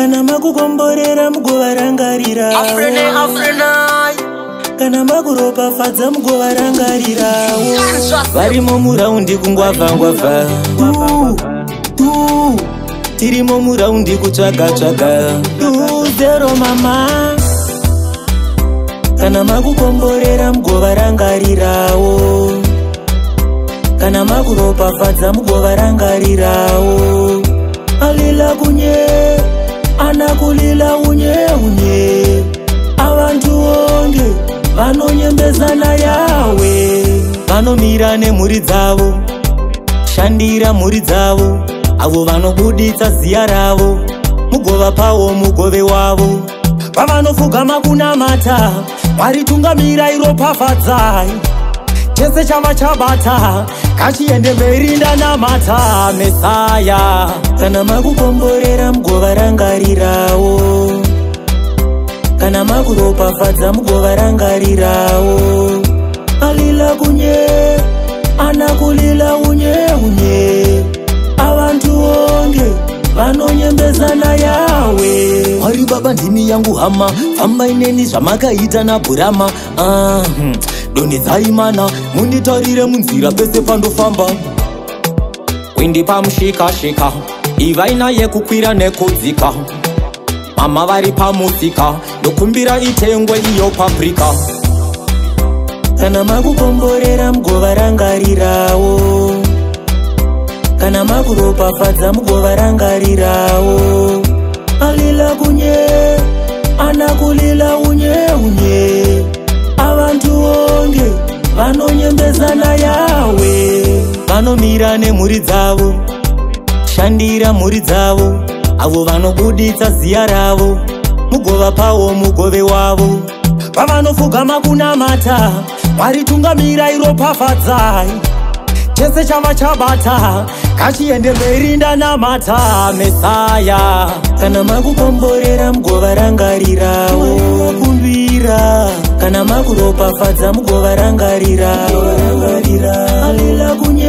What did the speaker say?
kana makukomborera mugovarangarira kana makuropafadza mugovarangarirawo varimo muraundi kungwavha tirimo muraundi kutsvaga zero mama kana makukomborera mugovarangarirawo kana makuropafadza mugovarangarirawo alila kunye anakulila unye avantu onge vanonyembezana yawe vanomira nemhuri dzavo shandira mhuri dzavo avo vanobuditsa ziya ravo mugovapawo mugove wavo pavanofugama kunamata Mwari tungamira iropafadzai chese chama chabata kachiende mberi ndanamata Mesaya kana makukomborera mugovarangarirawo kana makuropafadza mugovarangarirawo alila kunye anakulila unye avantu onge vanonyembezana yawe Mwari baba ndimi yangu hama famba ineni zvamakaita naBhurama donedzai mana munditarire munzira pese pandofamba windipa mushika ivai naye kukwira nekudzika mama vari pamusika ndokumbira itengwe iyo paprika kana makukomborera mugovarangarirawo kana makuropafadza mugovarangarirawo alila kunye anakulila unye avantu onge vanonyembezana yawe vanomira nemhuri dzavo shandira mhuri dzavo avo vanobuditsa ziya ravo mugovapawo mugove wavo pavanofugama kunamata Mwari tungamira iropafadzai chese chama chabata kachiende mberi ndanamata Mesaya kana makukomborera mugovarangarirawo kumbira kana makuropafadza mugovarangarirawo alila kunye